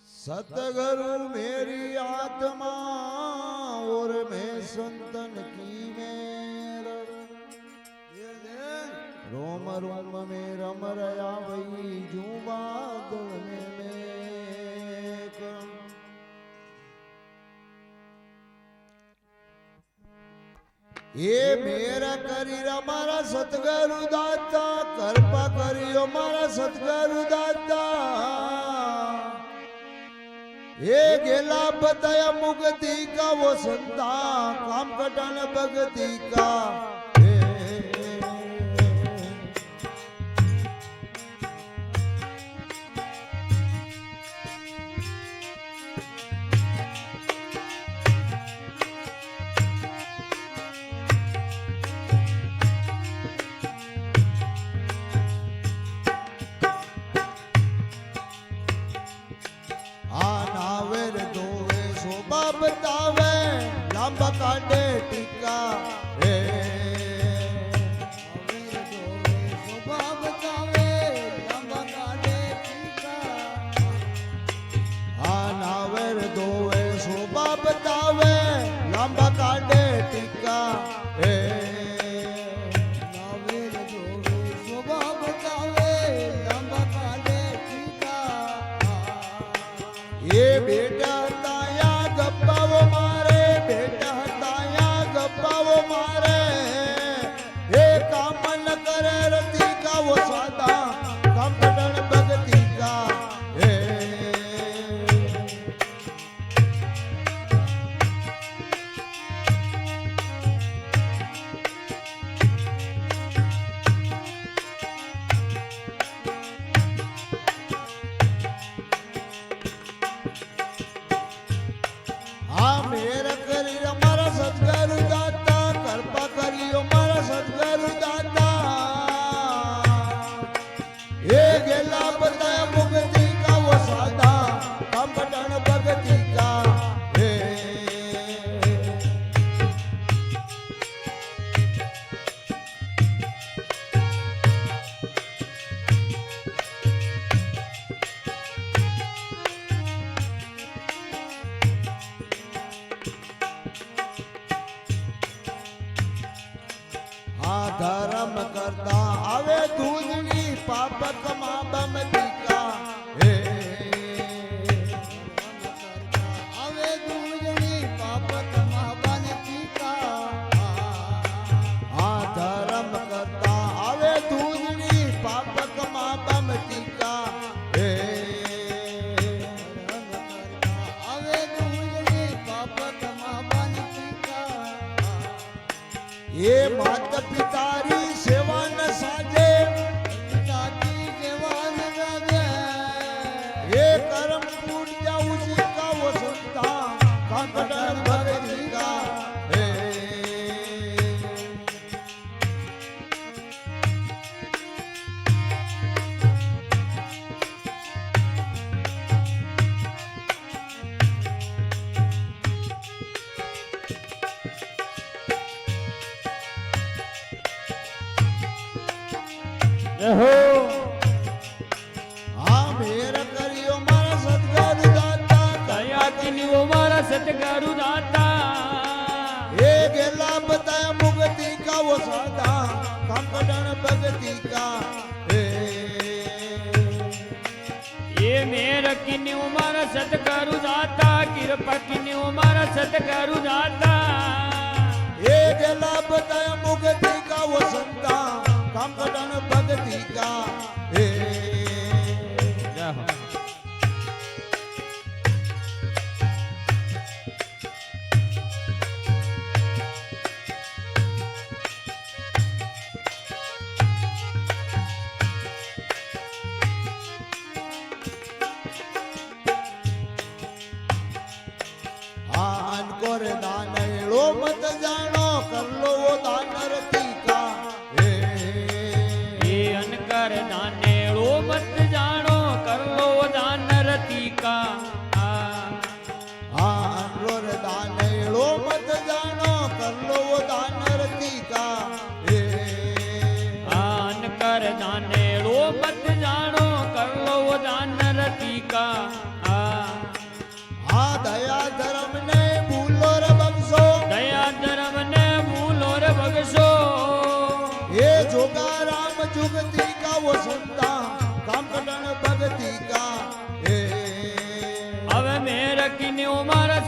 सतगुरु मेरी आत्मा और मैं संतन की मेर रोम रोम में रम रया वही जू बादल में मेघ। ये मेरा करी मारा सतगुरु दाता कृपा करियो मारा सतगुरु दाता ये गेला बताया मुक्ति का वो संता काम कटन भक्ति का बतावे लंबा काटे टीका बतावे लंबा काटे टीका नावेर दोवे शोभा बतावे लंबा काटे टीका नावेर दोवे शोभा बतावे लंबा काटे टीका। ये बेटा गप्पाओ मारे बेटा ताया गप्पाओ मारे ये काम न करे रति का वो सादा काम कटन भक्ति का मेरा करियो मारा सतगुरु दाता कृपा करियो मारा सतगुरु दाता ये गेला बताया मुक्ति का वो सादा हम बटन भक्ति का धर्म करता आवे दूधनी पाप कमा बमती का आवे दूधनी पाप कमा बनती का धर्म करता आवे दूधनी पाप कमा बमती का आवे दूधनी पाप कमा बनती का। ये माता पितारी सेवा न साजे पिता की सेवा न साजे ये कर्म टूट जा उसी का वो संता कांकटन भक्ति का मेरा करियो मारा सतगुरु दाता दया किनियो मारा सतगुरु दाता ये गेला बताया मुक्ति का वो सादा काम कटन भक्ति का ये मेरा किनियो मारा सतगुरु दाता कृपा किनियो मारा सतगुरु दाता ये गेला बताया मुक्ति का वो संता काम कटन भक्ति का आन को रे दान लो मत जानो कर लो वो दान रति का अनकर दाने लो मत जानो कर लो दान रति का रो रे दान लो मत जानो कर लो वो दान रति का अनकर दाने लो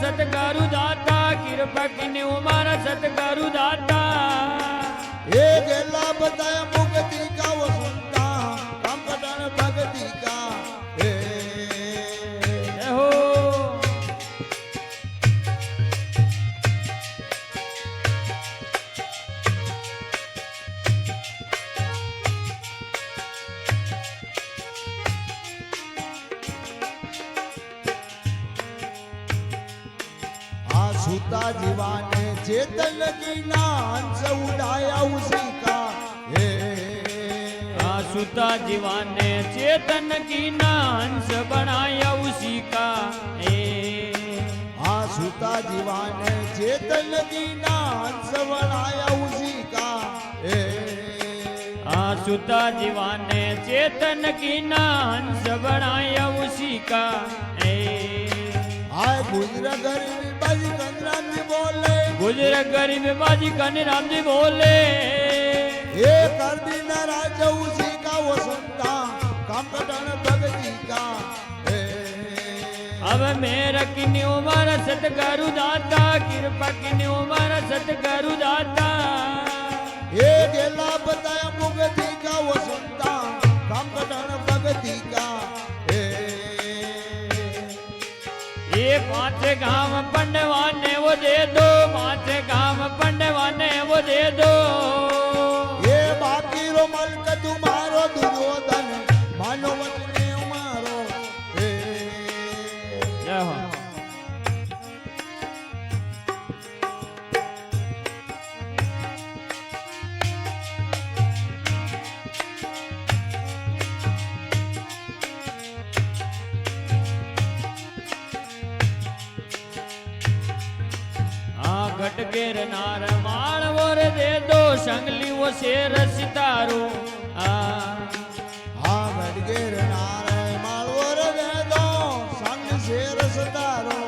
सतगुरु दाता कृपा कीने मारा सतगुरु दाता ये गेला बताया मुक्ति का वो सुनता काम पठान भक्ति का जय हो सूता जीवाने चेतन की नांस उड़ाया उसी का सुता जीवान ने चेतन की नांस बनाया उसी का सूता जीवाने चेतन की नांस बनाया उसी का सुता जीवान ने चेतन की नांस बनाया उसी का आए गुजर गरीबी बाजी कंदराम जी बोले गुजर गरीब बाजी कनराम जी बोले ये कर दी नाराज उसी का वो सुनता काम पठान भक्ति का अब मेरा किन्नी उमर सतगुरु दाता कृपा किन्नी उमर सतगुरु दाता ये गेला बताया मुक्ति का वो सुनता काम पठान भक्ति का ये 5 गांव पंडवाने वो दे दो 5 गांव पंडवाने वो दे दो ये बाकी रो मलक तुम्हारो दुर्योधन मानो वचने उमारो जय हो घटकेर नार माल वोर दे दो संगली वो शेर सितारो घटकेर नार माल वोर दे दो संग शेर सितारो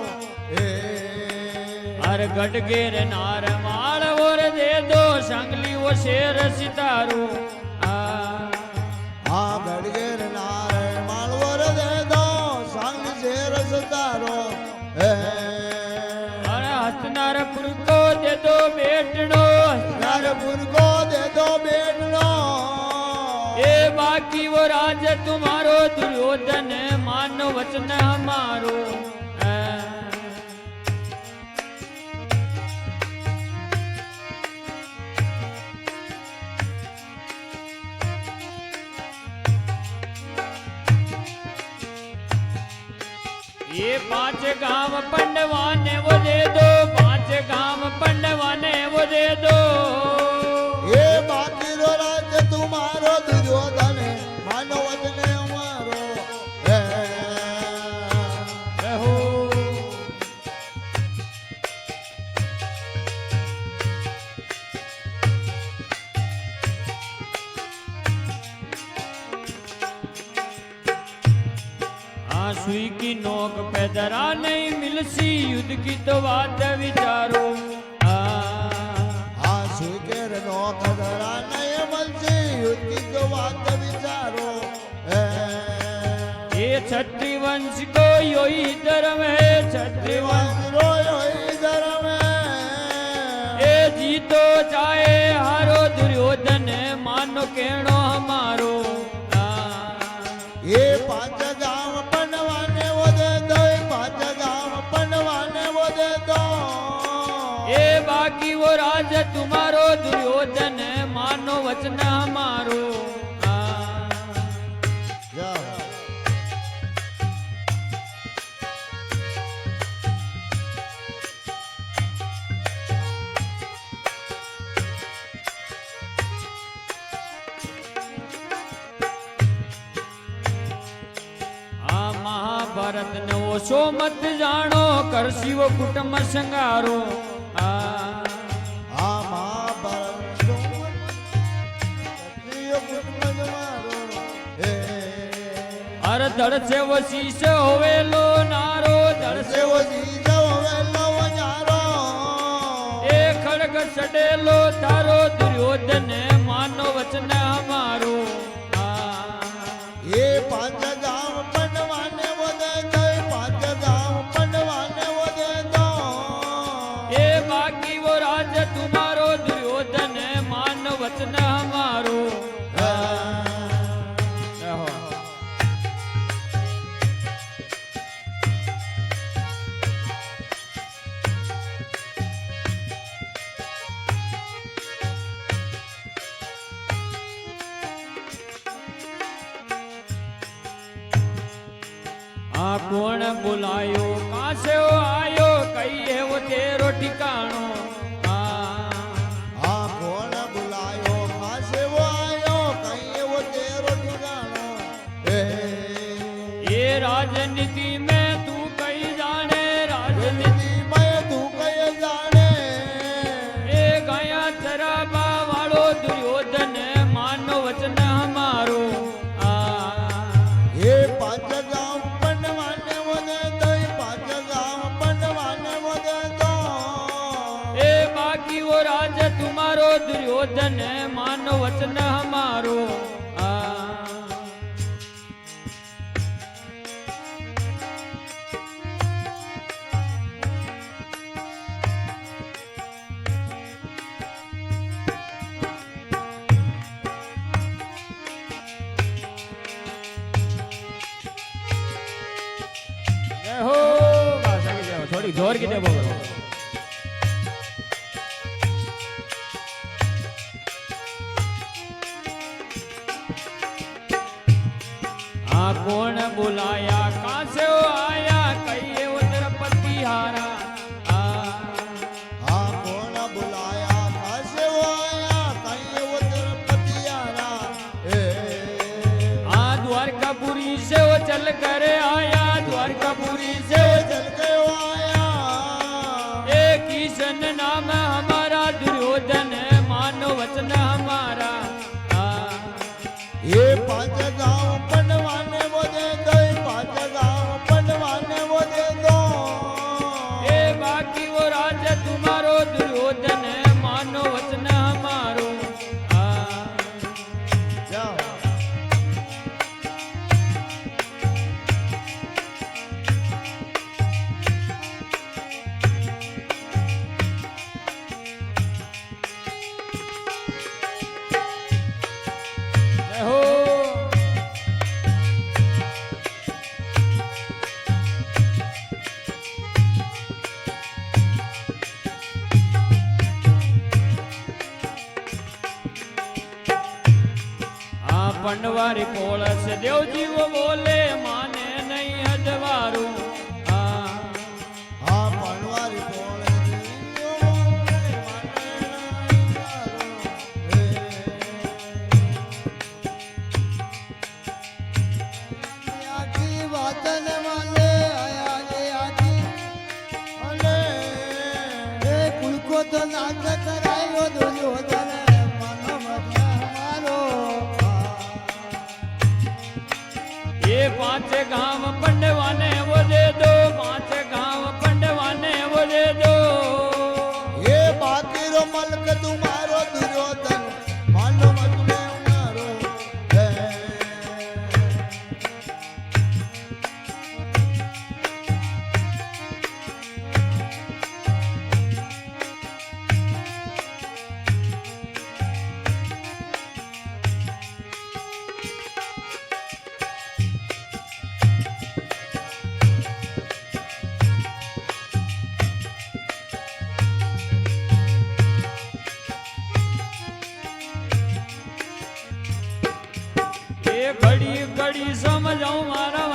हर घटकेर नार माल वोर दे दो संगली वो शेर सितारो घटकेर नार माल वोर दे दो संग शेर सितारो हस्तनारपुर को दे दो बेटनो हस्तनारपुर को दे दो बेटनो ये बाकी वो राज तुम्हारो दुर्योधन मानो वचन हमारो ये 5 गांव पंडवाने वो दे दो 5 गांव पंडवाने वो दे दो ये बाकी रो राज्य तुम्हारो दुर्योधन मानो वचने हमारो हो सुई की नोक पे दरा नहीं मिलसी युद्ध की तो बात विचारो सुई के नोक दरा नहीं मिलसी युद्ध की तो बात विचारो ये क्षत्रिय वंश को योही धर्म है क्षत्रिय वंश रो योही धर्म ये जीतो चाहे हारो दुर्योधन मानो कहनो हमारो ये 5 गांव बनवाने वो दे दो 5 गांव बनवाने वो दे दो ये बाकी वो राज तुम्हारो दुर्योधन मानो वचन हमारो महाभारत ने वो सो मत जानो कर शिव कुटुंब संगारो महाभारत अर धड़ से वो शीश होवेलो नारो धड़ से वो शीश होवेलो नारो ए खड़ग सडेलो तारो दुर्योधन मानो वचन हमारो ये 5 गांव बनवाने वो दे दो 5 गांव बनवाने वो दे दो राज तुम्हारो दुर्योधन मान वचन हमारो रहो। आ कौन बुलायो कहाँ से वो आयो कहिए वो तेरो ठिकानो हाँ कौन बुलायो कहाँ से वो आयो कहीं वो तेरो ठिकानो ये राजनीति में तू कहीं जाने राजनीति मैं तू कहे जाने ये गया चराबा वालो दुर्योधन मानो वचन हमारो ये पांच गांव बनवाने वो दे दो ये पांच गांव बनवाने वो दे दो ए बाकी वो राज तुम्हारो दुर्योधन मानो वचन हमारो हो बस आगे जाओ थोड़ी जोर की दे बोलो कौन बुलाया कहाँ से वो आया कहिए वो तेरा पतिहारा हाँ कौन बुलाया कहाँ से वो आया कहीं वो तेरा पतियारा द्वारकापुरी से वो चल कर आया द्वारकापुरी से वो चल के वो आया एक किशन नाम हमारा दुर्योधन मानो वचन हमारा ये पांच गांव बनवाने वो दे दो ये पांच गांव बनवाने वो दे दो ये बाकी वो राज तुम्हारो दुर्योधन मानो वचन हमारो जाओ हो पंडवारी कोलस देव जी वो बोले माने नहीं हजवारू हाँ बनवारी बोले वाचन वाले आया रे आजी अले कुल को तो नाच करायो दुर्योधन मानो मत हमारो ये पांच गांव पंडवाने वो दे दो पांच गांव पंडवाने वो दे दो ये बाकी रो मलक तुम्हारो दुर्योधन मानो मत हमारो ये घड़ी घड़ी समझाऊं मारा